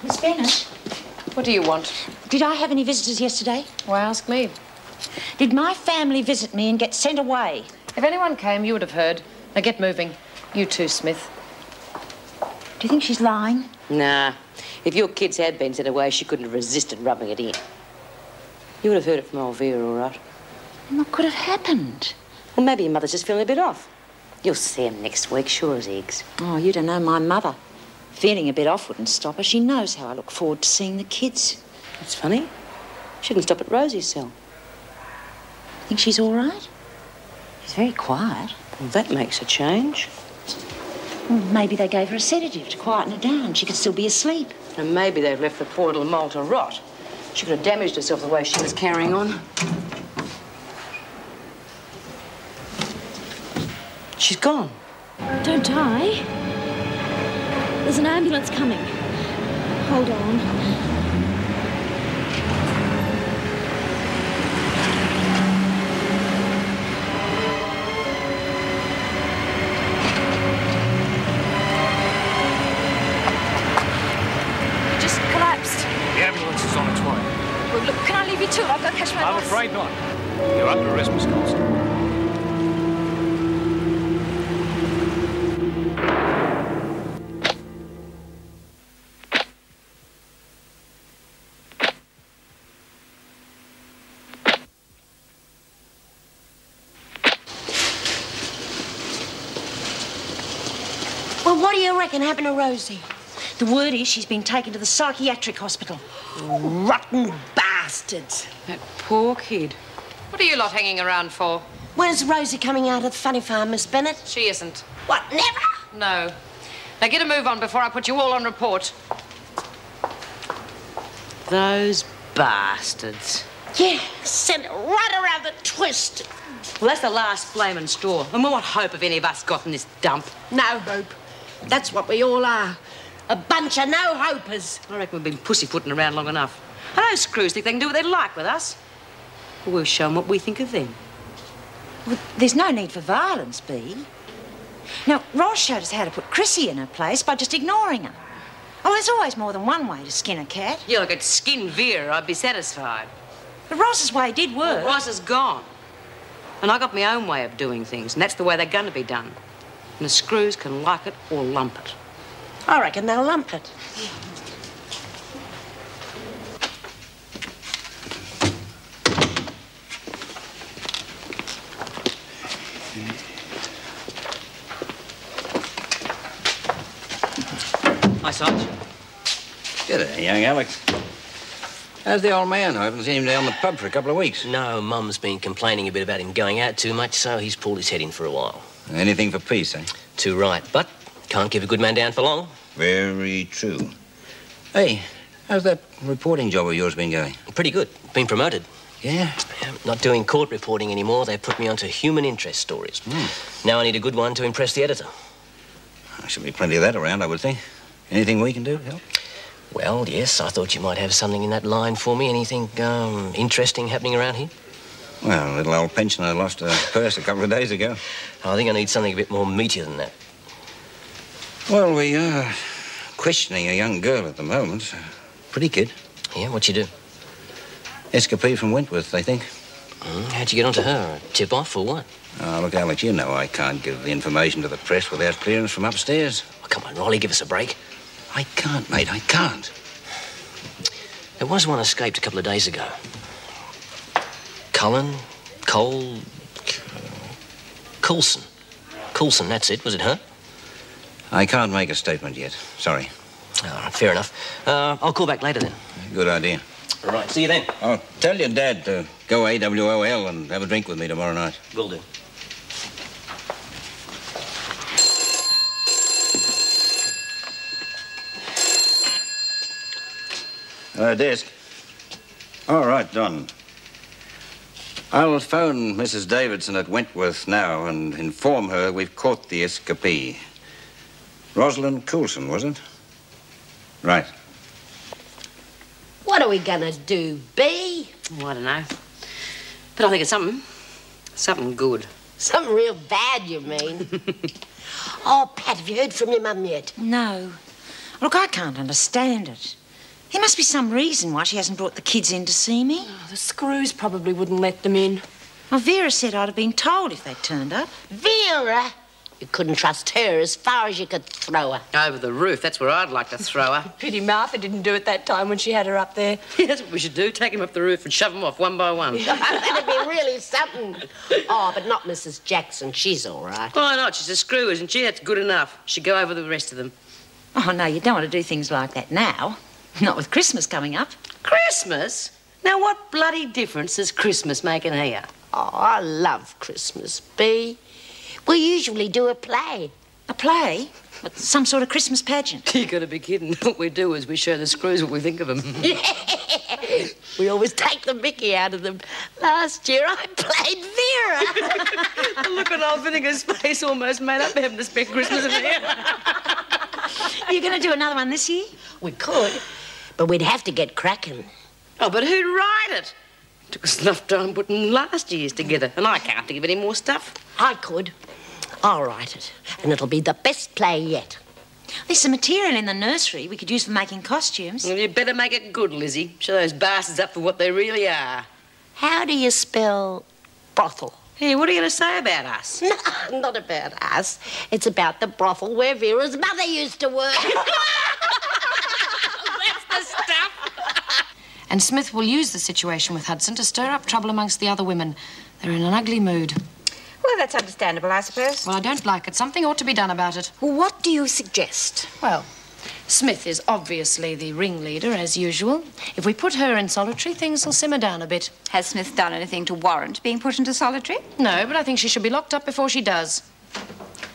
Miss Bennett? What do you want? Did I have any visitors yesterday? Why ask me? Did my family visit me and get sent away? If anyone came, you would have heard. Now get moving. You too, Smith. Do you think she's lying? Nah. If your kids had been sent away, she couldn't have resisted rubbing it in. You would have heard it from old Vera, all right. And what could have happened? Well, maybe your mother's just feeling a bit off. You'll see him next week, sure as eggs. Oh, you don't know my mother. Feeling a bit off wouldn't stop her. She knows how I look forward to seeing the kids. That's funny. She didn't stop at Rosie's cell. Think she's all right? She's very quiet. Well, that makes a change. Well, maybe they gave her a sedative to quieten her down. She could still be asleep. And maybe they've left the poor little mole to rot. She could have damaged herself the way she was carrying on. She's gone. Don't die. There's an ambulance coming. Hold on. He just collapsed. The ambulance is on its way. Well, look, can I leave you to it? I've got to catch my I'm bus. afraid not. You're under arrest, Miss Constable. Well, what do you reckon happened to Rosie? The word is she's been taken to the psychiatric hospital. Rotten bastards. That poor kid. What are you lot hanging around for? When's Rosie coming out of the funny farm, Miss Bennett? She isn't. What, never? No. Now get a move on before I put you all on report. Those bastards. Yeah, sent it right around the twist. Well, that's the last flaming straw. And what hope have any of us got in this dump? No hope. That's what we all are. A bunch of no-hopers. I reckon we've been pussyfooting around long enough. And those screws think they can do what they like with us. We'll show them what we think of them. Well, there's no need for violence, Bea. Now, Ross showed us how to put Chrissy in her place by just ignoring her. Oh, there's always more than one way to skin a cat. Yeah, I could skin Vera, I'd be satisfied. But Ross's way did work. Well, Ross is gone. And I got my own way of doing things, and that's the way they're going to be done. And the screws can like it or lump it. I reckon they'll lump it. Hi, Sarge. G'day, young Alex. How's the old man? I haven't seen him down the pub for a couple of weeks. No, Mum's been complaining a bit about him going out too much, so he's pulled his head in for a while. Anything for peace, eh? Too right, but can't keep a good man down for long. Very true. Hey, how's that reporting job of yours been going? Pretty good. Been promoted. Yeah? Not doing court reporting anymore. They put me onto human interest stories. Now I need a good one to impress the editor. There should be plenty of that around, I would think. Anything we can do to help? Well, yes, I thought you might have something in that line for me. Anything interesting happening around here? Well, little old pensioner lost her purse a couple of days ago. I think I need something a bit more meatier than that. Well, we are questioning a young girl at the moment. Pretty kid. Yeah, what'd you do? Escapee from Wentworth, they think. How'd you get onto her? A tip-off or what? Oh, look, Alex, you know I can't give the information to the press without clearance from upstairs. Oh, come on, Riley, give us a break. I can't, mate, I can't. There was one escaped a couple of days ago. Coulson, that's it. Was it her? I can't make a statement yet. Sorry. All right, fair enough. I'll call back later then. Good idea. All right, see you then. I'll tell your dad to go AWOL and have a drink with me tomorrow night. Will do. Desk. All right, Don. I'll phone Mrs. Davidson at Wentworth now and inform her we've caught the escapee. Rosalind Coulson, was it? Right. What are we gonna do, Bea? Oh, I don't know. But I think it's something. Something good. Something real bad, you mean? Oh, Pat, have you heard from your mum yet? No. Look, I can't understand it. There must be some reason why she hasn't brought the kids in to see me. Oh, the screws probably wouldn't let them in. Well, Vera said I'd have been told if they'd turned up. Vera? You couldn't trust her as far as you could throw her. Over the roof, that's where I'd like to throw her. Pity Martha didn't do it that time when she had her up there. Yeah, that's what we should do. Take him up the roof and shove them off one by one. That'd be really something. Oh, but not Mrs. Jackson. She's all right. Why not? She's a screw, isn't she? That's good enough. She'd go over the rest of them. Oh, no, you don't want to do things like that now. Not with Christmas coming up. Christmas? Now, what bloody difference does Christmas make in here? Oh, I love Christmas, Bee. We usually do a play. A play? Some sort of Christmas pageant? You gotta be kidding. What we do is we show the screws what we think of them. We always take the mickey out of them. Last year I played Vera. Look at old Vinegar's face, almost made up having to spend Christmas in here. Are you going to do another one this year? We could, but we'd have to get cracking. Oh, but who'd write it? Took us enough time putting last year's together, and I can't think of any more stuff. I could. I'll write it, and it'll be the best play yet. There's some material in the nursery we could use for making costumes. Well, you better make it good, Lizzie. Show those bastards up for what they really are. How do you spell brothel? Hey, what are you going to say about us? No, not about us. It's about the brothel where Vera's mother used to work. That's the stuff. And Smith will use the situation with Hudson to stir up trouble amongst the other women. They're in an ugly mood. Well, that's understandable, I suppose. Well, I don't like it. Something ought to be done about it. Well, what do you suggest? Well, Smith is obviously the ringleader, as usual. If we put her in solitary, things will simmer down a bit. Has Smith done anything to warrant being put into solitary? No, but I think she should be locked up before she does.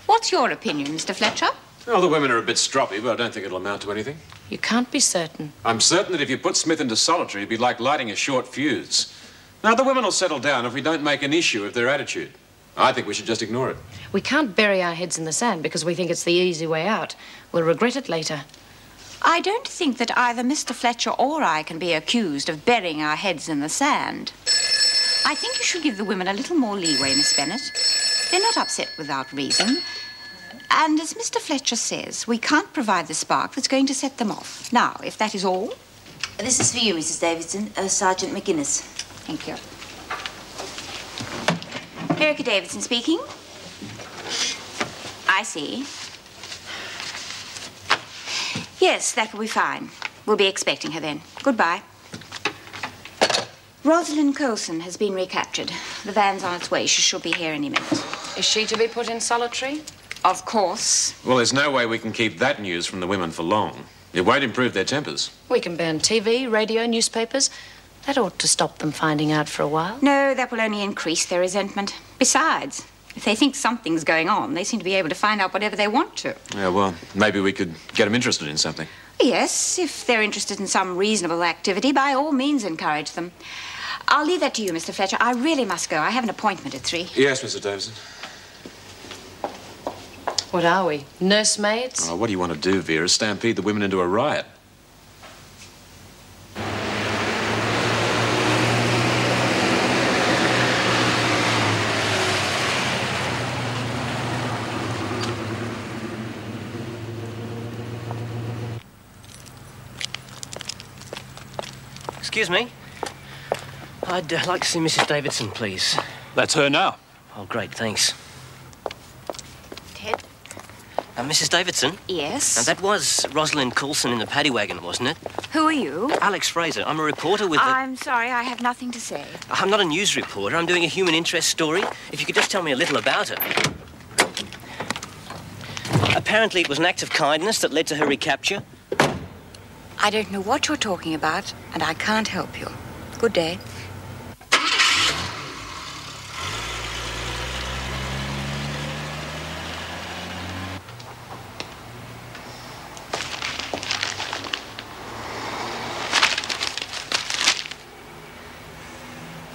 What's your opinion, Mr. Fletcher? Well, the women are a bit stroppy, but I don't think it'll amount to anything. You can't be certain. I'm certain that if you put Smith into solitary, it'd be like lighting a short fuse. Now, the women will settle down if we don't make an issue of their attitude. I think we should just ignore it. We can't bury our heads in the sand because we think it's the easy way out. We'll regret it later. I don't think that either Mr. Fletcher or I can be accused of burying our heads in the sand. I think you should give the women a little more leeway, Miss Bennet. They're not upset without reason. And as Mr. Fletcher says, we can't provide the spark that's going to set them off. Now, if that is all... This is for you, Mrs. Davidson, Sergeant McGuinness. Thank you. Erica Davidson speaking. I see. Yes, that will be fine. We'll be expecting her then. Goodbye. Rosalind Coulson has been recaptured. The van's on its way. She should be here any minute. Is she to be put in solitary? Of course. Well, there's no way we can keep that news from the women for long. It won't improve their tempers. We can burn TV, radio, newspapers. That ought to stop them finding out for a while. No, that will only increase their resentment. Besides, if they think something's going on, they seem to be able to find out whatever they want to. Yeah, well, maybe we could get them interested in something. Yes, if they're interested in some reasonable activity, by all means encourage them. I'll leave that to you, Mr. Fletcher. I really must go. I have an appointment at 3. Yes, Mr. Davison. What are we? Nursemaids? Oh, what do you want to do, Vera? Stampede the women into a riot? Excuse me. I'd like to see Mrs. Davidson, please. That's her now. Oh, great, thanks. Ted? Mrs. Davidson? Yes? Now, that was Rosalind Coulson in the paddy wagon, wasn't it? Who are you? Alex Fraser. I'm a reporter with the... I'm sorry, I have nothing to say. I'm not a news reporter. I'm doing a human interest story. If you could just tell me a little about her. Apparently, it was an act of kindness that led to her recapture. I don't know what you're talking about, and I can't help you. Good day.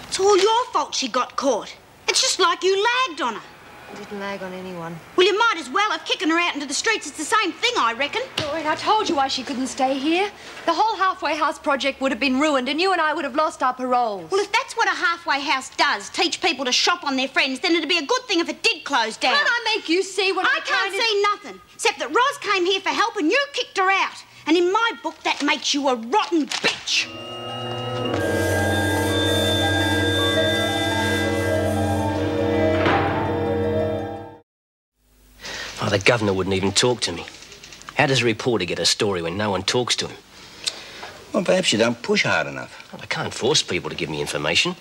It's all your fault she got caught. It's just like you lagged on her. I didn't lag on anyone. Well, you might as well have kicking her out into the streets. It's the same thing, I reckon. Lloyd, I told you why she couldn't stay here. The whole halfway house project would have been ruined and you and I would have lost our paroles. Well, if that's what a halfway house does, teach people to shop on their friends, then it'd be a good thing if it did close down. Can't I make you see what I can't see nothing, except that Ros came here for help and you kicked her out. And in my book, that makes you a rotten bitch. Oh, the governor wouldn't even talk to me. How does a reporter get a story when no one talks to him? Well, perhaps you don't push hard enough. Well, I can't force people to give me information.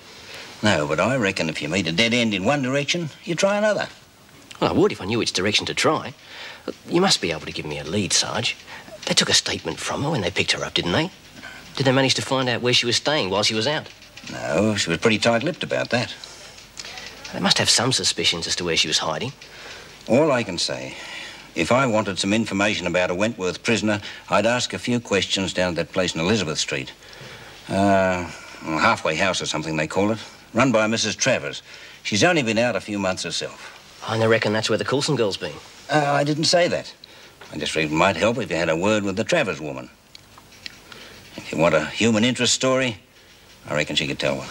No, but I reckon if you meet a dead end in one direction, you try another. Well, I would if I knew which direction to try. You must be able to give me a lead, Sarge. They took a statement from her when they picked her up, didn't they? Did they manage to find out where she was staying while she was out? No, she was pretty tight-lipped about that. They must have some suspicions as to where she was hiding. All I can say, if I wanted some information about a Wentworth prisoner, I'd ask a few questions down at that place in Elizabeth Street. Halfway house or something they call it. Run by Mrs. Travers. She's only been out a few months herself. I reckon that's where the Coulson girl's been. I didn't say that. I just reckon it might help if you had a word with the Travers woman. If you want a human interest story, I reckon she could tell one.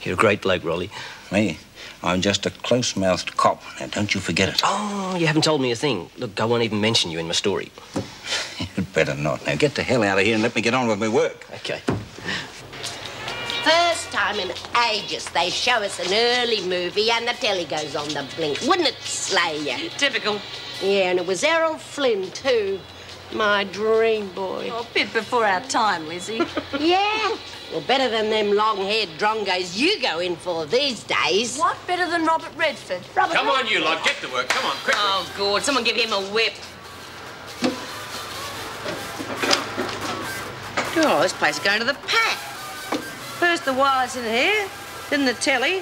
You're a great bloke, Rolly. Me? I'm just a close-mouthed cop. Now, don't you forget it. Oh, you haven't told me a thing. Look, I won't even mention you in my story. You'd better not. Now, get the hell out of here and let me get on with my work. Okay. First time in ages they show us an early movie and the telly goes on the blink. Wouldn't it slay you? Typical. Yeah, and it was Errol Flynn, too. My dream boy. Oh, a bit before our time, Lizzie. Yeah. Well, better than them long-haired drongos you go in for these days. What? Better than Robert Redford? Come on, you lot, get to work. Come on, quick. Oh, God, someone give him a whip. Oh, this place is going to the pack. First the wireless in here, then the telly.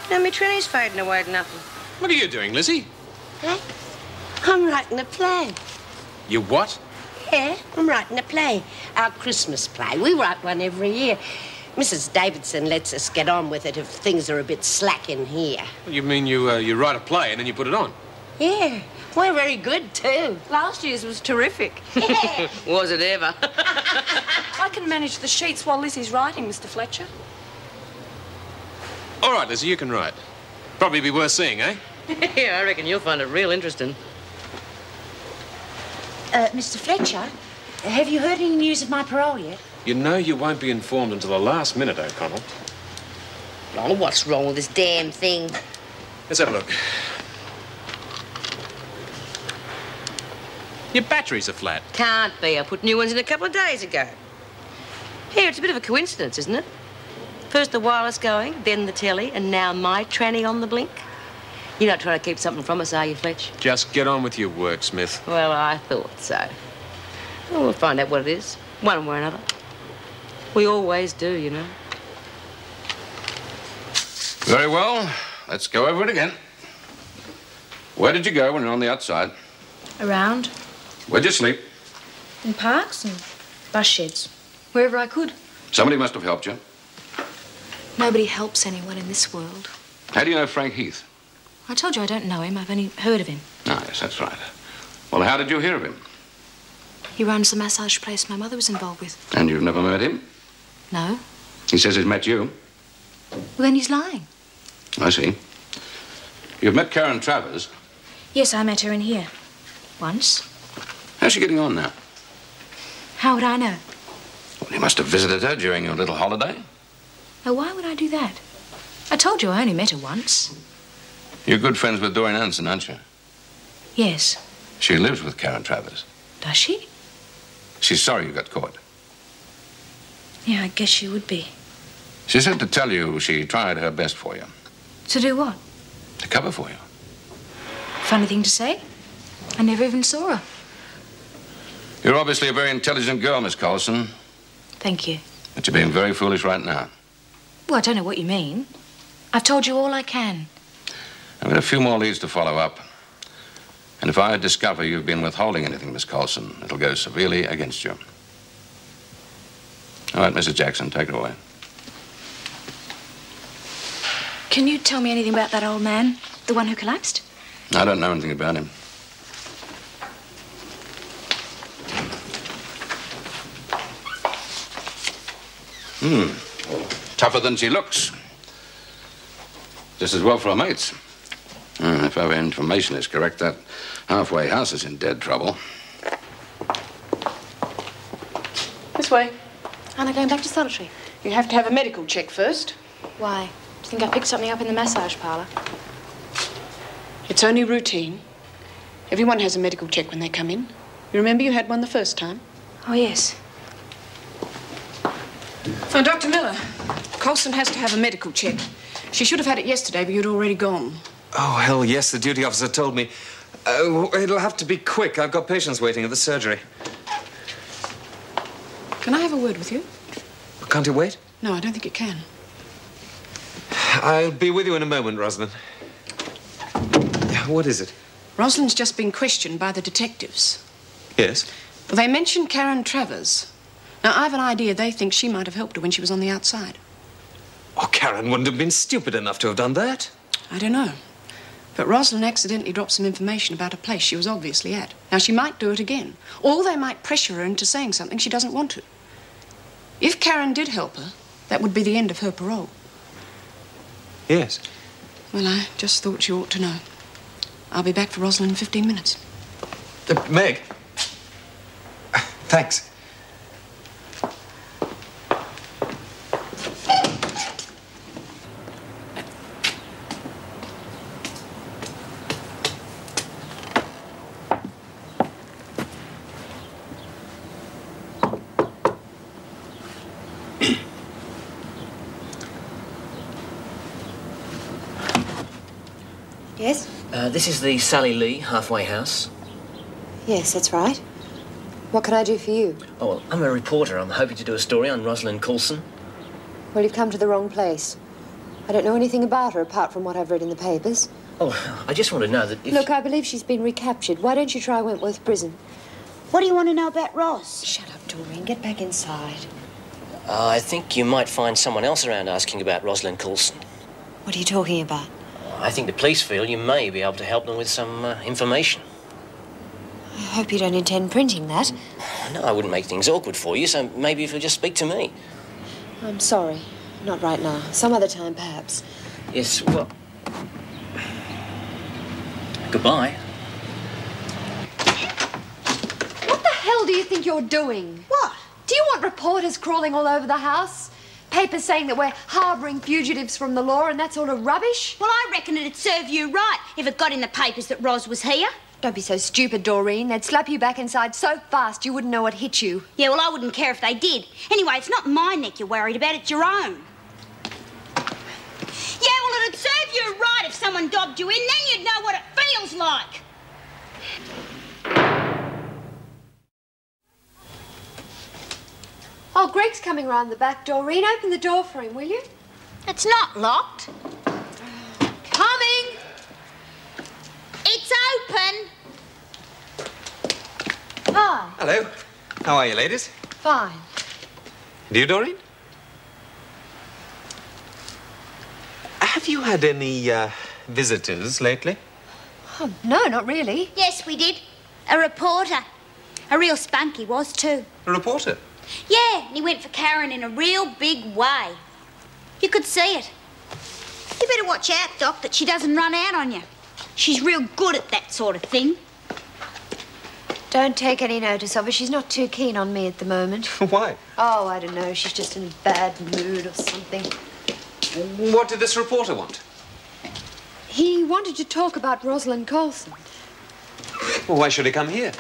Now my tranny's fading away to nothing. What are you doing, Lizzie? Huh? I'm writing a play. You what? Yeah, I'm writing a play. Our Christmas play. We write one every year. Mrs. Davidson lets us get on with it if things are a bit slack in here. You mean you write a play and then you put it on? Yeah, we're very good, too. Last year's was terrific. Yeah. Was it ever? I can manage the sheets while Lizzie's writing, Mr. Fletcher. All right, Lizzie, you can write. Probably be worth seeing, eh? Yeah, I reckon you'll find it real interesting. Mr. Fletcher, have you heard any news of my parole yet? You know you won't be informed until the last minute, O'Connell. Oh, what's wrong with this damn thing? Let's have a look. Your batteries are flat. Can't be. I put new ones in a couple of days ago. Here, it's a bit of a coincidence, isn't it? First the wireless going, then the telly, and now my tranny on the blink. You're not trying to keep something from us, are you, Fletch? Just get on with your work, Smith. Well, I thought so. Well, we'll find out what it is, one way or another. We always do, you know. Very well. Let's go over it again. Where did you go when you were on the outside? Around. Where'd you sleep? In parks and bus sheds. Wherever I could. Somebody must have helped you. Nobody helps anyone in this world. How do you know Frank Heath? I told you I don't know him. I've only heard of him. Ah, yes, that's right. Well, how did you hear of him? He runs the massage place my mother was involved with. And you've never met him? No. He says he's met you. Well, then he's lying. I see. You've met Karen Travers. Yes, I met her in here. Once. How's she getting on now? How would I know? Well, you must have visited her during your little holiday. Now, why would I do that? I told you I only met her once. You're good friends with Doreen Anson, aren't you? Yes. She lives with Karen Travers. Does she? She's sorry you got caught. Yeah, I guess she would be. She said to tell you she tried her best for you. To do what? To cover for you. Funny thing to say. I never even saw her. You're obviously a very intelligent girl, Miss Coulson. Thank you. But you're being very foolish right now. Well, I don't know what you mean. I've told you all I can. I've got a few more leads to follow up. And if I discover you've been withholding anything, Miss Coulson, it'll go severely against you. All right, Mrs. Jackson, take it away. Can you tell me anything about that old man? The one who collapsed? I don't know anything about him. Tougher than she looks. Just as well for her mates. If our information is correct, that halfway house is in dead trouble. way. Aren't I going back to solitary? You have to have a medical check first. Why? Do you think I picked something up in the massage parlour? It's only routine. Everyone has a medical check when they come in. You remember you had one the first time? Oh, yes. Oh, Dr. Miller, Colson has to have a medical check. She should have had it yesterday, but you'd already gone. Oh, hell yes, the duty officer told me. It'll have to be quick. I've got patients waiting at the surgery. Can I have a word with you? Can't it wait? No, I don't think it can. I'll be with you in a moment, Rosalind. What is it? Rosalind's just been questioned by the detectives. Yes? Well, they mentioned Karen Travers. Now, I've an idea they think she might have helped her when she was on the outside. Oh, Karen wouldn't have been stupid enough to have done that. I don't know. But Rosalind accidentally dropped some information about a place she was obviously at. Now, she might do it again. Or they might pressure her into saying something she doesn't want to. If Karen did help her, that would be the end of her parole. Yes. Well, I just thought you ought to know. I'll be back for Rosalind in 15 minutes. Meg. Thanks. Yes? This is the Sally Lee halfway house. Yes, that's right. What can I do for you? Oh, well, I'm a reporter. I'm hoping to do a story on Rosalind Coulson. Well, you've come to the wrong place. I don't know anything about her apart from what I've read in the papers. Oh, I just want to know that if... Look, I believe she's been recaptured. Why don't you try Wentworth Prison? What do you want to know about Ross? Shut up, Doreen. Get back inside. I think you might find someone else around asking about Rosalind Coulson. What are you talking about? I think the police feel you may be able to help them with some information. I hope you don't intend printing that. No, I wouldn't make things awkward for you, so maybe if you'll just speak to me. I'm sorry. Not right now. Some other time, perhaps. Yes, well... Goodbye. What the hell do you think you're doing? What? Do you want reporters crawling all over the house? Papers saying that we're harbouring fugitives from the law and that sort of rubbish? Well, I reckon it'd serve you right if it got in the papers that Ros was here. Don't be so stupid, Doreen. They'd slap you back inside so fast you wouldn't know what hit you. Yeah, well, I wouldn't care if they did. Anyway, it's not my neck you're worried about, it's your own. Yeah, well, it'd serve you right if someone dobbed you in, then you'd know what it feels like. Oh, Greg's coming round the back, Doreen. Open the door for him, will you? It's not locked. Coming! It's open. Hi. Hello. How are you, ladies? Fine. And you, Doreen? Have you had any, visitors lately? Oh, no, not really. Yes, we did. A reporter. A real spunk he was, too. A reporter? Yeah, and he went for Karen in a real big way. You could see it. You better watch out, Doc, that she doesn't run out on you. She's real good at that sort of thing. Don't take any notice of her. She's not too keen on me at the moment. Why? Oh, I don't know. She's just in a bad mood or something. What did this reporter want? He wanted to talk about Rosalind Coulson. Well, why should he come here?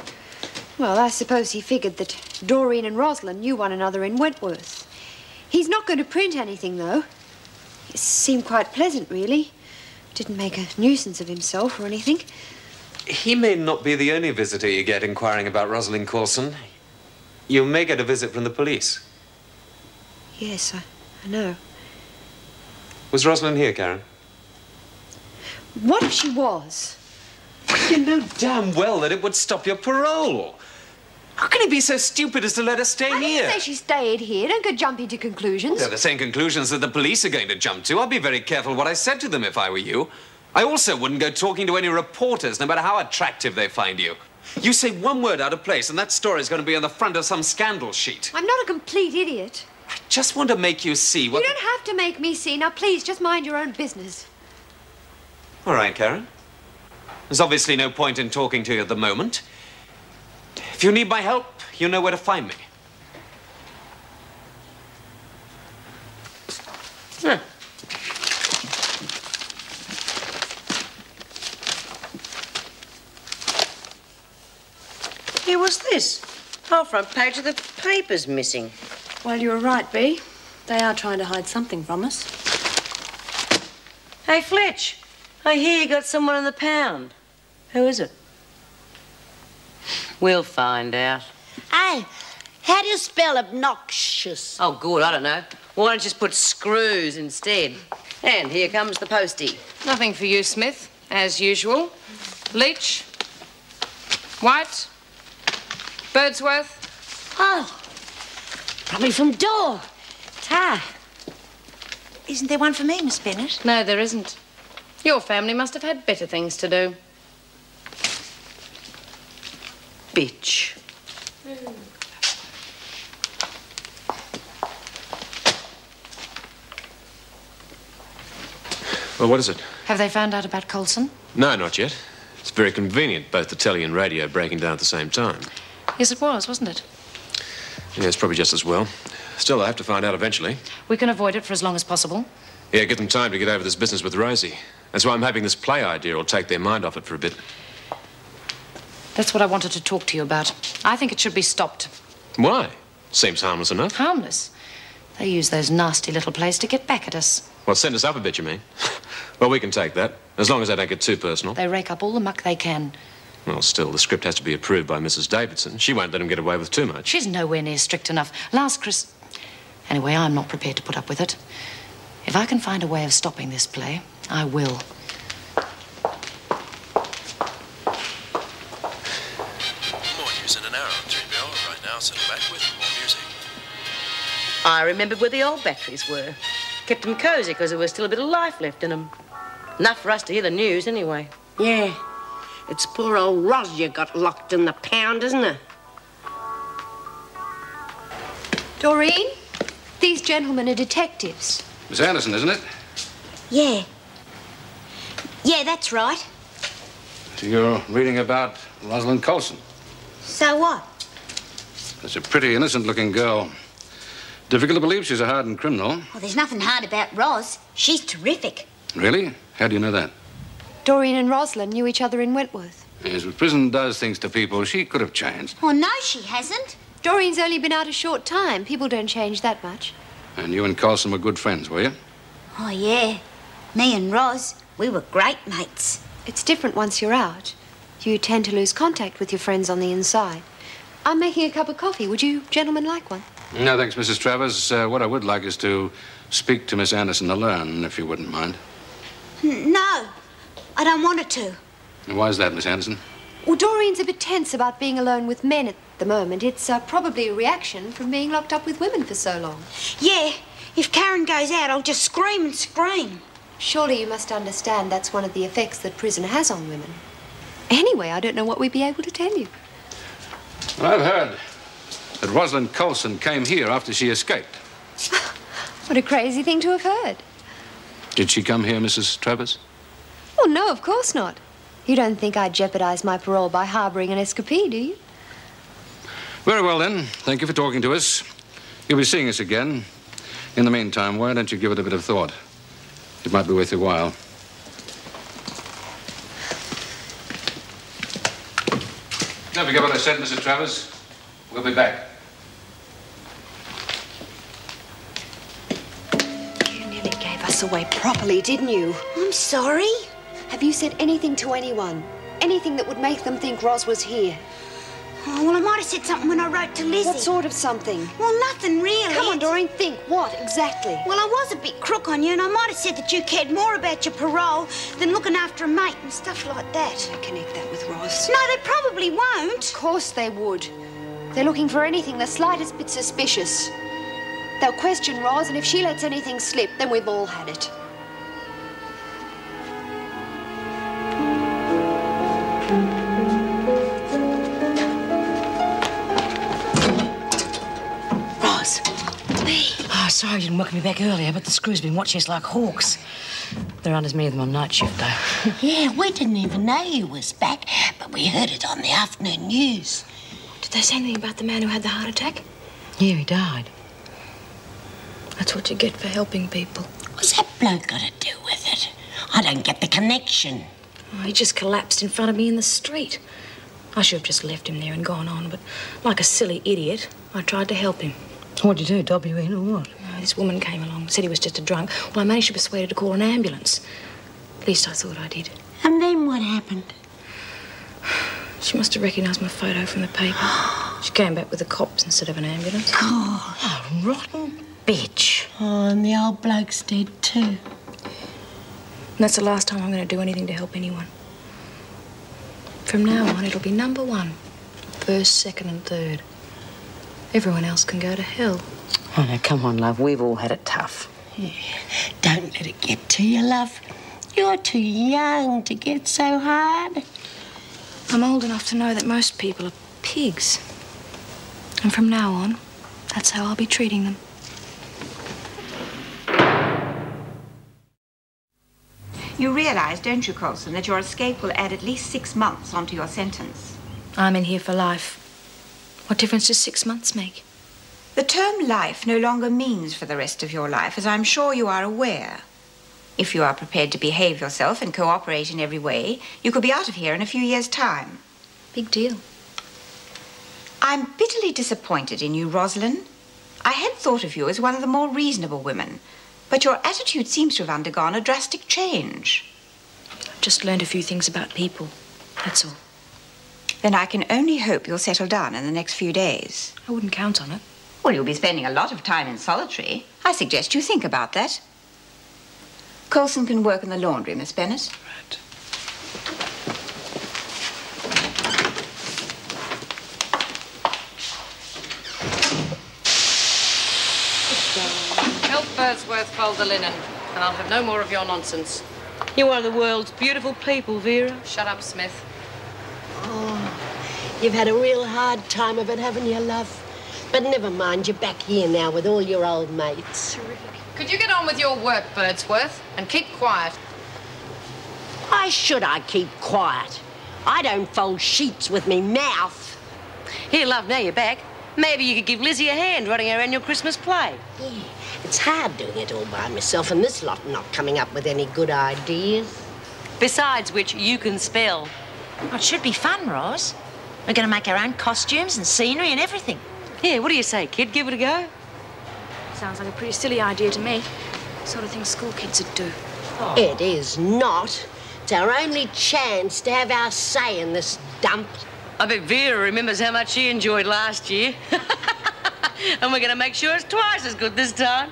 Well, I suppose he figured that Doreen and Rosalind knew one another in Wentworth. He's not going to print anything, though. It seemed quite pleasant, really. Didn't make a nuisance of himself or anything. He may not be the only visitor you get inquiring about Rosalind Coulson. You may get a visit from the police. Yes, I know. Was Rosalind here, Karen? What if she was? You know damn well that it would stop your parole. How can he be so stupid as to let her stay I here? didn't say she stayed here. Don't go jumping to conclusions. They're the same conclusions that the police are going to jump to. I'll be very careful what I said to them if I were you. I also wouldn't go talking to any reporters, no matter how attractive they find you. You say one word out of place, and that story's going to be on the front of some scandal sheet. I'm not a complete idiot. I just want to make you see what... You don't have to make me see. Now, please, just mind your own business. All right, Karen. There's obviously no point in talking to you at the moment. If you need my help, you know where to find me. Huh. Here, what's this? Whole front page of the paper's missing. Well, you were right, Bea. They are trying to hide something from us. Hey, Fletch, I hear you got someone in the pound. Who is it? We'll find out. Hey, how do you spell obnoxious? Oh, good, I don't know. Why don't you just put screws instead? And here comes the postie. Nothing for you, Smith, as usual. Leach, White, Birdsworth. Oh, probably from Door. Tar. Isn't there one for me, Miss Bennett? No, there isn't. Your family must have had better things to do. Bitch. Well, what is it? Have they found out about Coulson? No, not yet. It's very convenient, both the telly and radio breaking down at the same time. Yes, it was, wasn't it? Yeah, it's probably just as well. Still, they'll have to find out eventually. We can avoid it for as long as possible. Yeah, give them time to get over this business with Rosie. That's why I'm hoping this play idea will take their mind off it for a bit. That's what I wanted to talk to you about. I think it should be stopped. Why? Seems harmless enough. Harmless? They use those nasty little plays to get back at us. Well, send us up a bit, you mean? Well, we can take that, as long as they don't get too personal. They rake up all the muck they can. Well, still, the script has to be approved by Mrs. Davidson. She won't let them get away with too much. She's nowhere near strict enough. Anyway, I'm not prepared to put up with it. If I can find a way of stopping this play, I will. More news in an hour on 3BL. Right now, settle back with more music. I remembered where the old batteries were. Kept them cosy because there was still a bit of life left in them. Enough for us to hear the news, anyway. Yeah. It's poor old Ros you got locked in the pound, isn't it? Doreen, these gentlemen are detectives. Miss Anderson, isn't it? Yeah. Yeah, that's right. So you're reading about Rosalind Coulson. So what? That's a pretty innocent-looking girl. Difficult to believe she's a hardened criminal. Well, there's nothing hard about Ros. She's terrific. Really? How do you know that? Doreen and Rosalind knew each other in Wentworth. Yes, but prison does things to people. She could have changed. Oh, no, she hasn't. Doreen's only been out a short time. People don't change that much. And you and Coulson were good friends, were you? Oh, yeah. Me and Ros, we were great mates. It's different once you're out. You tend to lose contact with your friends on the inside. I'm making a cup of coffee. Would you gentlemen like one? No, thanks, Mrs. Travers. What I would like is to speak to Miss Anderson alone, if you wouldn't mind. No, I don't want her to. And why is that, Miss Anderson? Well, Doreen's a bit tense about being alone with men at the moment. It's probably a reaction from being locked up with women for so long. Yeah, if Karen goes out, I'll just scream and scream. Surely you must understand that's one of the effects that prison has on women. Anyway, I don't know what we'd be able to tell you. Well, I've heard that Rosalind Coulson came here after she escaped. What a crazy thing to have heard. Did she come here, Mrs. Travers? Oh, no, of course not. You don't think I'd jeopardize my parole by harboring an escapee, do you? Very well, then. Thank you for talking to us. You'll be seeing us again. In the meantime, why don't you give it a bit of thought? It might be worth your while. Don't forget what I said, Mrs. Travers. We'll be back. You nearly gave us away properly, didn't you? I'm sorry. Have you said anything to anyone? Anything that would make them think Ros was here? Oh, well, I might have said something when I wrote to Lizzie. What sort of something? Well, nothing really. Come on, Doreen, think. What, exactly? Well, I was a bit crook on you, and I might have said that you cared more about your parole than looking after a mate and stuff like that. Don't connect that with Ros. No, they probably won't. Of course they would. They're looking for anything the slightest bit suspicious. They'll question Ros, and if she lets anything slip, then we've all had it. Ros. Oh, sorry you didn't welcome me back earlier, but the screw's been watching us like hawks. There aren't as many of them on night shift, though. Yeah, we didn't even know you was back, but we heard it on the afternoon news. Did they say anything about the man who had the heart attack? Yeah, he died. That's what you get for helping people. What's that bloke got to do with it? I don't get the connection. Oh, he just collapsed in front of me in the street. I should have just left him there and gone on, but like a silly idiot, I tried to help him. What'd you do, dob you in or what? Oh, this woman came along, said he was just a drunk. Well, I managed to persuade her to call an ambulance. At least I thought I did. And then what happened? She must have recognised my photo from the paper. She came back with the cops instead of an ambulance. God, a rotten bitch. Oh, and the old bloke's dead too. And that's the last time I'm going to do anything to help anyone. From now on, it'll be number one. First, second and third. Everyone else can go to hell. Oh, now, come on, love. We've all had it tough. Yeah. Don't let it get to you, love. You're too young to get so hard. I'm old enough to know that most people are pigs. And from now on, that's how I'll be treating them. You realise, don't you, Coulson, that your escape will add at least 6 months onto your sentence? I'm in here for life. What difference does 6 months make? The term life no longer means for the rest of your life, as I'm sure you are aware. If you are prepared to behave yourself and cooperate in every way, you could be out of here in a few years' time. Big deal. I'm bitterly disappointed in you, Rosalind. I had thought of you as one of the more reasonable women, but your attitude seems to have undergone a drastic change. I've just learned a few things about people, that's all. Then I can only hope you'll settle down in the next few days. I wouldn't count on it. Well, you'll be spending a lot of time in solitary. I suggest you think about that. Coulson can work in the laundry, Miss Bennett. Right. Help Birdsworth fold the linen, and I'll have no more of your nonsense. You're one of the world's beautiful people, Vera. Shut up, Smith. Oh, you've had a real hard time of it, haven't you, love? But never mind, you're back here now with all your old mates. Could you get on with your work, Birdsworth, and keep quiet? Why should I keep quiet? I don't fold sheets with me mouth. Here, love, now you're back. Maybe you could give Lizzie a hand running our annual Christmas play. Yeah, it's hard doing it all by myself and this lot not coming up with any good ideas. Besides which, you can spell. Oh, it should be fun, Ros. We're going to make our own costumes and scenery and everything. Yeah, what do you say, kid? Give it a go? Sounds like a pretty silly idea to me. Sort of thing school kids would do. Oh. It is not. It's our only chance to have our say in this dump. I bet Vera remembers how much she enjoyed last year. And we're going to make sure it's twice as good this time.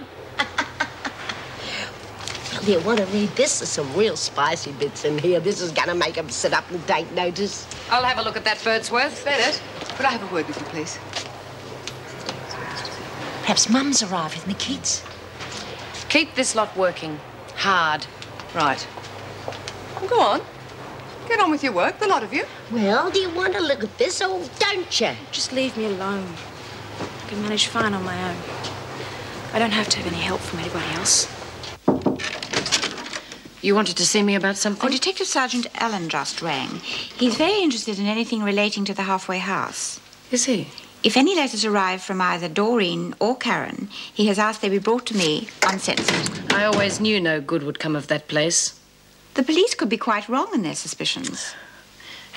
Well, you want to read this? There's some real spicy bits in here. This is going to make them sit up and take notice. I'll have a look at that, Birdsworth. Bennett, could I have a word with you, please? Perhaps Mum's arrived with me kids. Keep this lot working. Hard. Right. Well, go on. Get on with your work, the lot of you. Well, do you want to look at this or don't you? Just leave me alone. I can manage fine on my own. I don't have to have any help from anybody else. You wanted to see me about something? Oh, Detective Sergeant Allen just rang. He's very interested in anything relating to the halfway house. Is he? If any letters arrive from either Doreen or Karen, he has asked they be brought to me uncensored. I always knew no good would come of that place. The police could be quite wrong in their suspicions.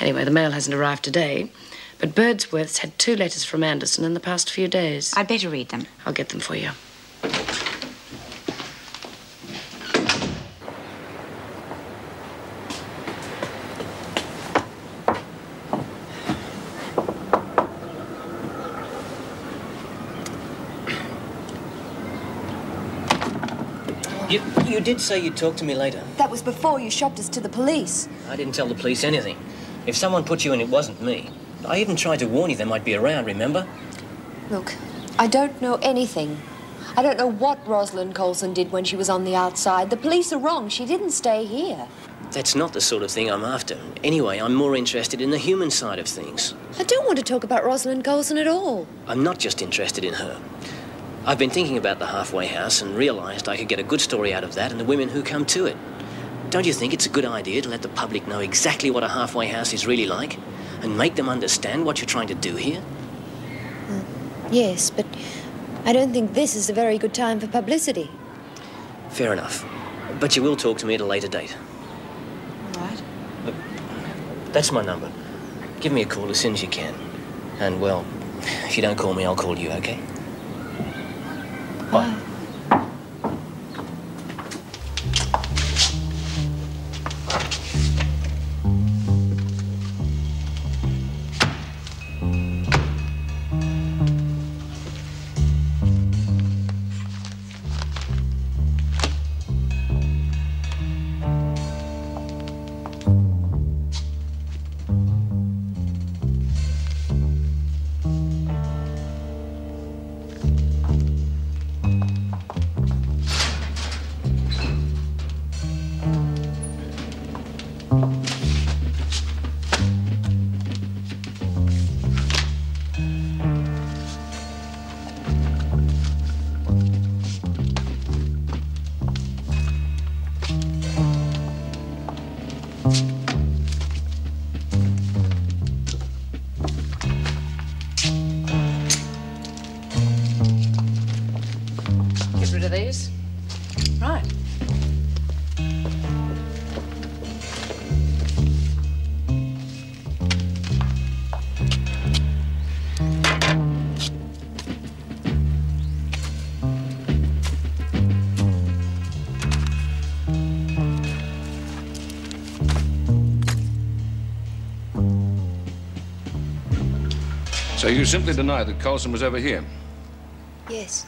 Anyway, the mail hasn't arrived today, but Birdsworth's had 2 letters from Anderson in the past few days. I'd better read them. I'll get them for you. You did say you'd talk to me later. That was before you shoved us to the police. I didn't tell the police anything. If someone put you in, it wasn't me. I even tried to warn you they might be around, remember? Look, I don't know anything. I don't know what Rosalind Coulson did when she was on the outside. The police are wrong. She didn't stay here. That's not the sort of thing I'm after. Anyway, I'm more interested in the human side of things. I don't want to talk about Rosalind Coulson at all. I'm not just interested in her. I've been thinking about the halfway house and realised I could get a good story out of that and the women who come to it. Don't you think it's a good idea to let the public know exactly what a halfway house is really like and make them understand what you're trying to do here? Yes, but I don't think this is a very good time for publicity. Fair enough. But you will talk to me at a later date. All right. Look, that's my number. Give me a call as soon as you can. And, well, if you don't call me, I'll call you, okay? Bye. Rid of these. Right. So you simply deny that Coulson was ever here? Yes.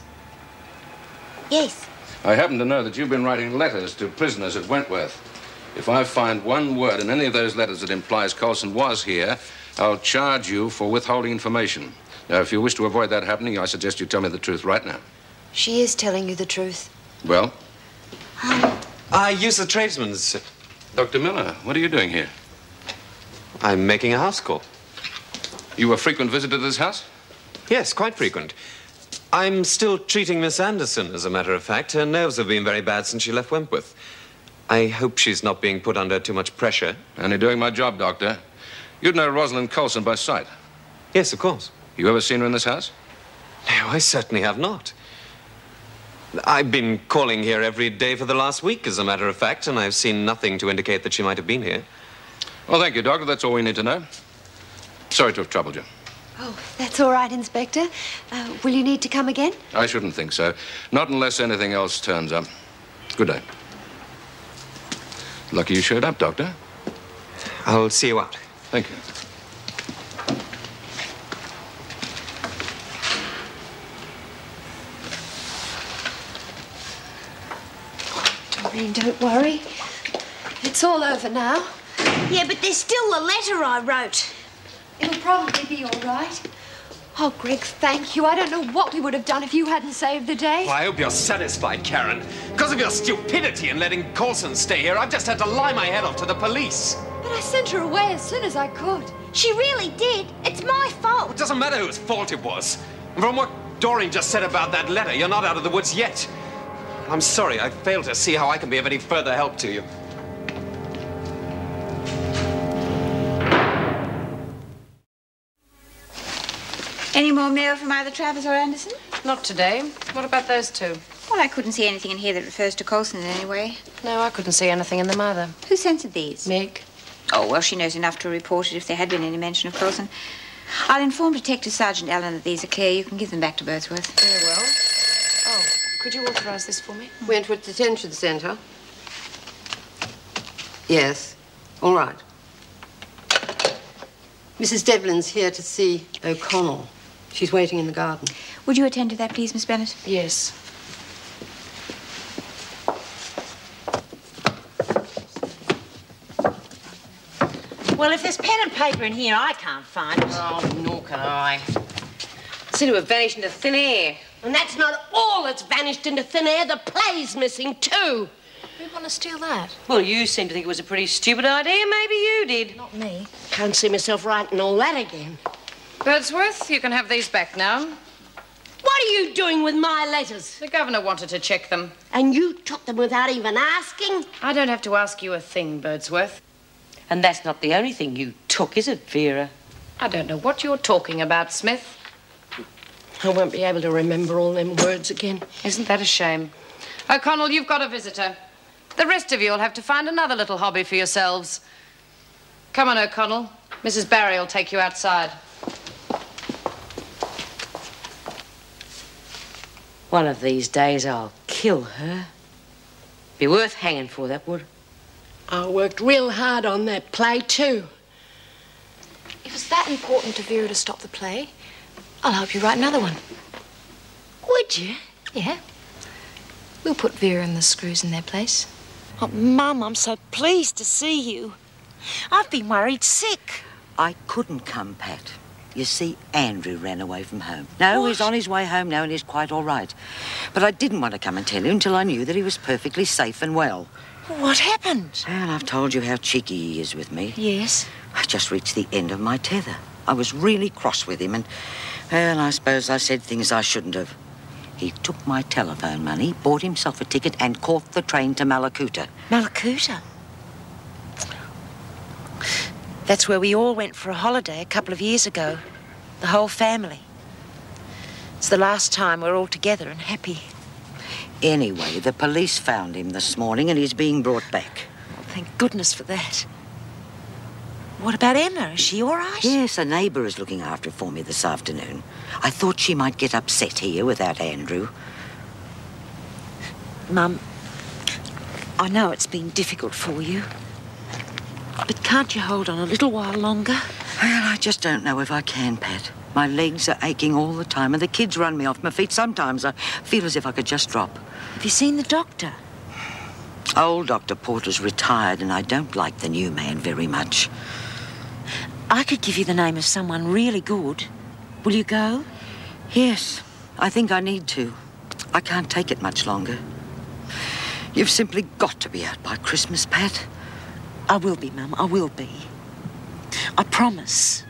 Yes. I happen to know that you've been writing letters to prisoners at Wentworth. If I find one word in any of those letters that implies Coulson was here, I'll charge you for withholding information. Now, if you wish to avoid that happening, I suggest you tell me the truth right now. She is telling you the truth. Well? I use the tradesman's. Dr. Miller, what are you doing here? I'm making a house call. You a frequent visitor to this house? Yes, quite frequent. I'm still treating Miss Anderson, as a matter of fact. Her nerves have been very bad since she left Wentworth. I hope she's not being put under too much pressure. Only doing my job, Doctor. You'd know Rosalind Coulson by sight. Yes, of course. You ever seen her in this house? No, I certainly have not. I've been calling here every day for the last week, as a matter of fact, and I've seen nothing to indicate that she might have been here. Well, thank you, Doctor. That's all we need to know. Sorry to have troubled you. Oh, that's all right, Inspector. Will you need to come again? I shouldn't think so. Not unless anything else turns up. Good day. Lucky you showed up, Doctor. I'll see you out. Thank you. Doreen, don't worry. It's all over now. Yeah, but there's still the letter I wrote. It'll probably be all right. Oh, Greg, thank you. I don't know what we would have done if you hadn't saved the day. Well, I hope you're satisfied, Karen. Because of your stupidity in letting Coulson stay here, I've just had to lie my head off to the police. But I sent her away as soon as I could. She really did. It's my fault. It doesn't matter whose fault it was. And from what Doreen just said about that letter, you're not out of the woods yet. I'm sorry, I failed to see how I can be of any further help to you. Any more mail from either Travers or Anderson? Not today. What about those two? Well, I couldn't see anything in here that refers to Coulson in any way. No, I couldn't see anything in them either. Who censored these? Meg. Oh, well, she knows enough to report it if there had been any mention of Coulson. I'll inform Detective Sergeant Allen that these are clear. You can give them back to Birdsworth. Very well. Oh, could you authorise this for me? Wentworth Detention Centre. Yes. All right. Mrs. Devlin's here to see O'Connell. She's waiting in the garden. Would you attend to that, please, Miss Bennett? Yes. Well, if there's pen and paper in here, I can't find it. Oh, nor can I. Seem to have vanished into thin air. And that's not all that's vanished into thin air. The play's missing, too. Who'd want to steal that? Well, you seem to think it was a pretty stupid idea. Maybe you did. Not me. Can't see myself writing all that again. Birdsworth, you can have these back now. What are you doing with my letters? The governor wanted to check them. And you took them without even asking? I don't have to ask you a thing, Birdsworth. And that's not the only thing you took, is it, Vera? I don't know what you're talking about, Smith. I won't be able to remember all them words again. Isn't that a shame? O'Connell, you've got a visitor. The rest of you will have to find another little hobby for yourselves. Come on, O'Connell. Mrs. Barry will take you outside. One of these days I'll kill her. Be worth hanging for, that would. I worked real hard on that play, too. If it's that important to Vera to stop the play, I'll help you write another one. Would you? Yeah. We'll put Vera and the screws in their place. Oh, Mum, I'm so pleased to see you. I've been worried sick. I couldn't come, Pat. You see, Andrew ran away from home. No, he's on his way home now and he's quite all right. But I didn't want to come and tell you until I knew that he was perfectly safe and well. What happened? Well, I've told you how cheeky he is with me. Yes. I just reached the end of my tether. I was really cross with him and, well, I suppose I said things I shouldn't have. He took my telephone money, bought himself a ticket and caught the train to Malakuta. Malakuta? That's where we all went for a holiday a couple of years ago. The whole family. It's the last time we're all together and happy. Anyway, the police found him this morning and he's being brought back. Oh, thank goodness for that. What about Emma? Is she all right? Yes, a neighbour is looking after her for me this afternoon. I thought she might get upset here without Andrew. Mum, I know it's been difficult for you. But can't you hold on a little while longer? Well, I just don't know if I can, Pat. My legs are aching all the time and the kids run me off my feet. Sometimes I feel as if I could just drop. Have you seen the doctor? Old Dr. Porter's retired and I don't like the new man very much. I could give you the name of someone really good. Will you go? Yes, I think I need to. I can't take it much longer. You've simply got to be out by Christmas, Pat. I will be, Mum. I will be. I promise.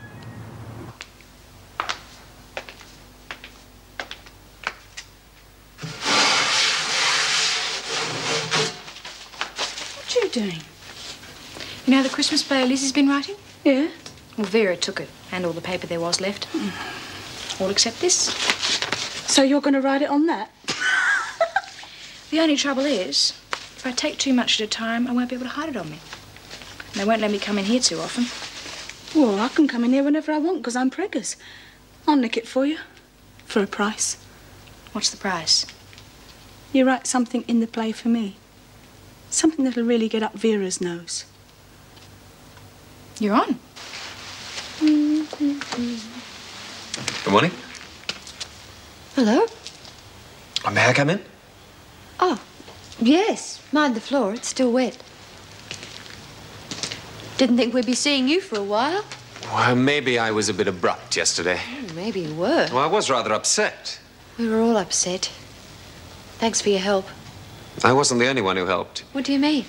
What are you doing? You know the Christmas play Lizzie's been writing? Yeah. Well, Vera took it, and all the paper there was left. All except this. So you're going to write it on that? The only trouble is, if I take too much at a time, I won't be able to hide it on me. And they won't let me come in here too often. Well, I can come in here whenever I want because I'm preggers. I'll nick it for you. For a price. What's the price? You write something in the play for me. Something that'll really get up Vera's nose. You're on. Good morning. Hello? May I come in? Oh, yes. Mind the floor. It's still wet. Didn't think we'd be seeing you for a while. Well, maybe I was a bit abrupt yesterday. Maybe you were. Well, I was rather upset. We were all upset. Thanks for your help. I wasn't the only one who helped. What do you mean?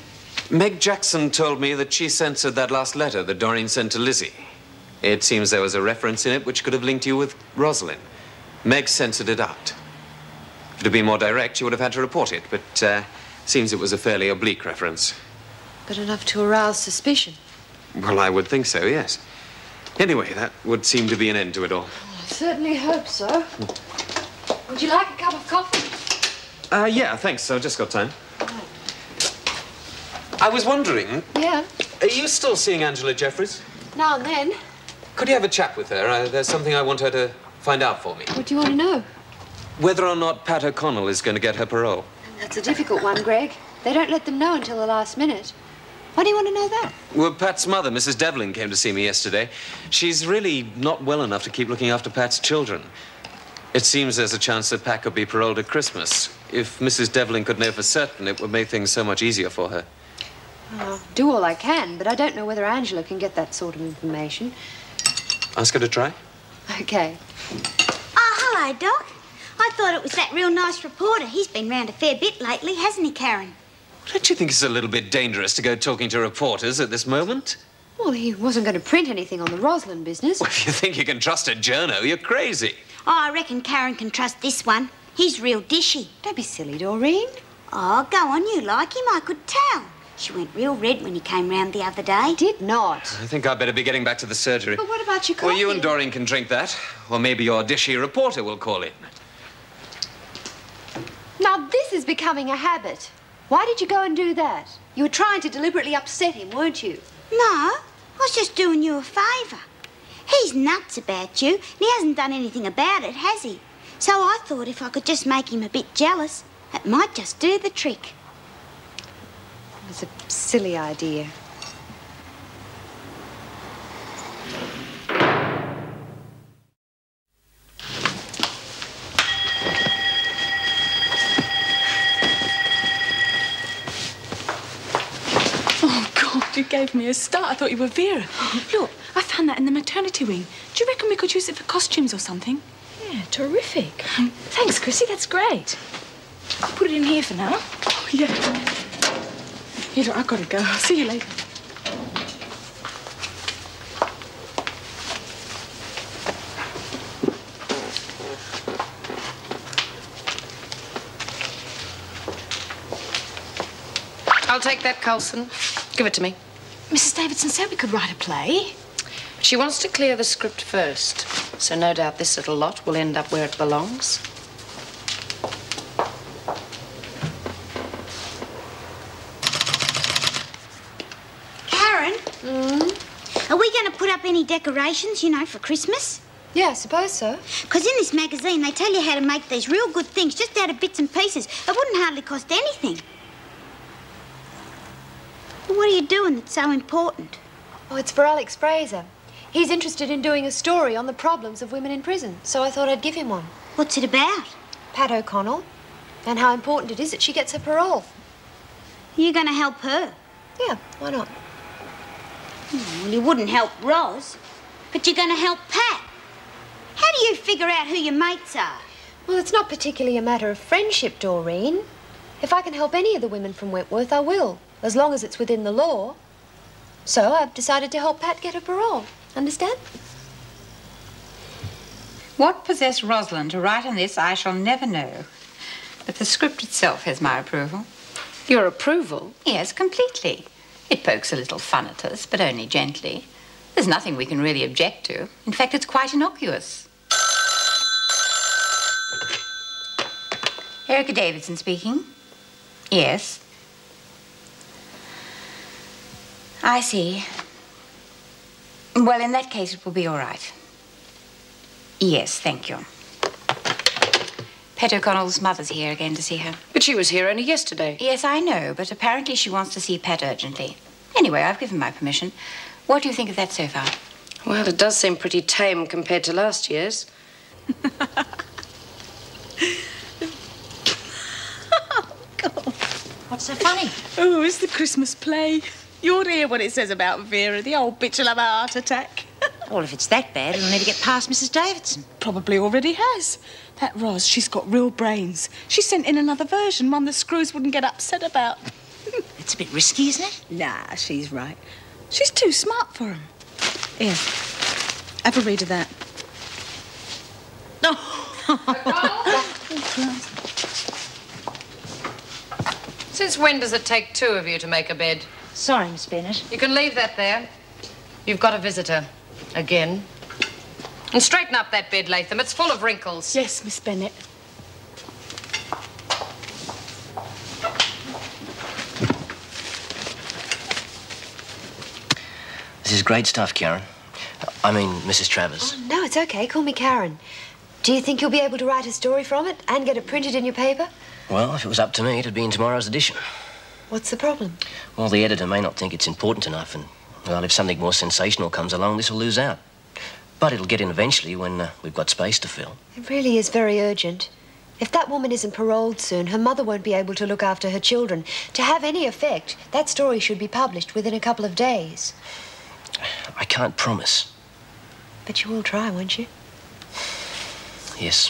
Meg Jackson told me that she censored that last letter that Doreen sent to Lizzie. It seems there was a reference in it which could have linked you with Rosalind. Meg censored it out. If it had been more direct, you would have had to report it, but seems it was a fairly oblique reference. But enough to arouse suspicion. Well, I would think so, yes. Anyway, that would seem to be an end to it all. I certainly hope so. Would you like a cup of coffee? Yeah, thanks. I've just got time. I was wondering, Yeah, are you still seeing Angela Jeffries? now and then. Could you have a chat with her? There's something I want her to find out for me. What do you want to know? Whether or not Pat O'Connell is going to get her parole. That's a difficult one, Greg. They don't let them know until the last minute. Why do you want to know that? Well, Pat's mother, Mrs. Devlin, came to see me yesterday. She's really not well enough to keep looking after Pat's children. It seems there's a chance that Pat could be paroled at Christmas. If Mrs. Devlin could know for certain, it would make things so much easier for her. I'll do all I can, but I don't know whether Angela can get that sort of information. Ask her to try. Okay. Oh, hello, Doc. I thought it was that real nice reporter. He's been round a fair bit lately, hasn't he, Karen? Don't you think it's a little bit dangerous to go talking to reporters at this moment? Well, he wasn't going to print anything on the Rosalind business. Well, if you think you can trust a journo, you're crazy. Oh, I reckon Karen can trust this one. He's real dishy. Don't be silly, Doreen. Oh, go on, you like him, I could tell. She went real red when he came round the other day. Did not. I think I'd better be getting back to the surgery. But what about your coffee? Well, you and Doreen can drink that. Or maybe your dishy reporter will call in. Now, this is becoming a habit. Why did you go and do that? You were trying to deliberately upset him, weren't you? No, I was just doing you a favour. He's nuts about you, and he hasn't done anything about it, has he? So I thought if I could just make him a bit jealous, it might just do the trick. It was a silly idea. You gave me a start. I thought you were Vera. Look, I found that in the maternity wing. Do you reckon we could use it for costumes or something? Yeah, terrific. Thanks, Chrissy. That's great. I'll put it in here for now. Oh, yeah. Here, look, I've got to go. I'll see you later. I'll take that, Coulson. Give it to me. Mrs. Davidson said we could write a play. She wants to clear the script first, so no doubt this little lot will end up where it belongs. Karen? Are we going to put up any decorations, you know, for Christmas? Yeah, I suppose so. Because in this magazine, they tell you how to make these real good things just out of bits and pieces. It wouldn't hardly cost anything. What are you doing that's so important? Oh, it's for Alex Fraser. He's interested in doing a story on the problems of women in prison, so I thought I'd give him one. What's it about? Pat O'Connell, and how important it is that she gets her parole. You're going to help her? Yeah, why not? Well, you wouldn't help Roz, but you're going to help Pat. How do you figure out who your mates are? Well, it's not particularly a matter of friendship, Doreen. If I can help any of the women from Wentworth, I will. As long as it's within the law. So I've decided to help Pat get her parole. Understand? What possessed Rosalind to write on this, I shall never know. But the script itself has my approval. Your approval? Yes, completely. It pokes a little fun at us, but only gently. There's nothing we can really object to. In fact, it's quite innocuous. Erica Davidson speaking. Yes. I see. Well, in that case, it will be all right. Yes, thank you. Pat O'Connell's mother's here again to see her. But she was here only yesterday. Yes, I know, but apparently she wants to see Pat urgently. Anyway, I've given my permission. What do you think of that so far? Well, it does seem pretty tame compared to last year's. What's so funny? Oh, it's the Christmas play. You ought to hear what it says about Vera. The old bitch will have a heart attack. Well, if it's that bad, it'll never get past Mrs. Davidson. Probably already has. That Roz, she's got real brains. She sent in another version, one the screws wouldn't get upset about. It's a bit risky, isn't it? Nah, she's right. She's too smart for him. Here, have a read of that. Since when does it take two of you to make a bed? Sorry, Miss Bennett. You can leave that there. You've got a visitor. Again. And straighten up that bed, Latham. It's full of wrinkles. Yes, Miss Bennett. This is great stuff, Karen. I mean, Mrs. Travers. Oh, no, it's okay. Call me Karen. Do you think you'll be able to write a story from it and get it printed in your paper? Well, if it was up to me, it'd be in tomorrow's edition. What's the problem? Well, the editor may not think it's important enough, and, well, if something more sensational comes along, this will lose out. But it'll get in eventually when we've got space to fill. It really is very urgent. If that woman isn't paroled soon, her mother won't be able to look after her children. To have any effect, that story should be published within a couple of days. I can't promise. But you will try, won't you? Yes.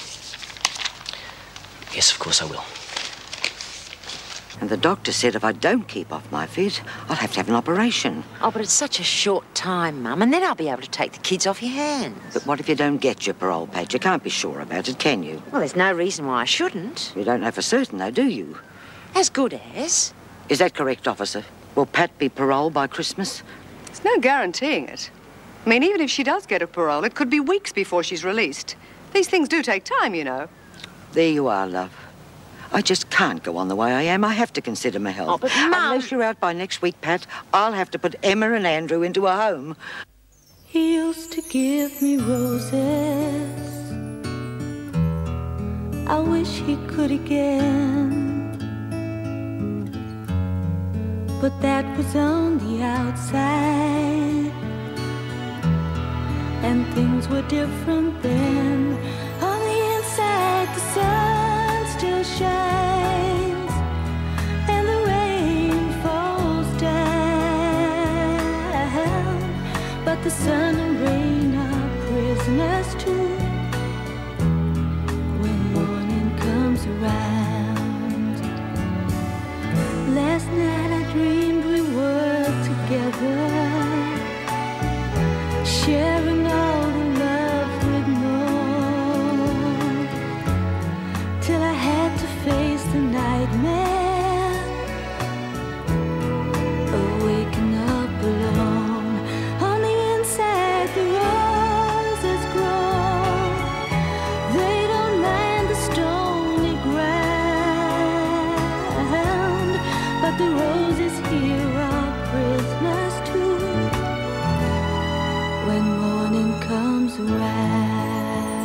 Yes, of course I will. And the doctor said if I don't keep off my feet, I'll have to have an operation. Oh, but it's such a short time, Mum, and then I'll be able to take the kids off your hands. But what if you don't get your parole, Pat? You can't be sure about it, can you? Well, there's no reason why I shouldn't. You don't know for certain, though, do you? As good as. Is that correct, officer? Will Pat be paroled by Christmas? There's no guaranteeing it. I mean, even if she does get a parole, it could be weeks before she's released. These things do take time, you know. There you are, love. I just can't go on the way I am. I have to consider my health. Oh, but Mum... Unless you're out by next week, Pat, I'll have to put Emma and Andrew into a home. He used to give me roses. I wish he could again. But that was on the outside, and things were different then. On the inside, the sun still shines, and the rain falls down. But the sun and rain are prisoners too when morning comes around. Last night I dreamed we were together, sharing all the love we'd known, till I had to face the nightmare of waking up alone. On the inside the roses grow, they don't mind the stony ground, but the roses here are prisoners too when morning comes around.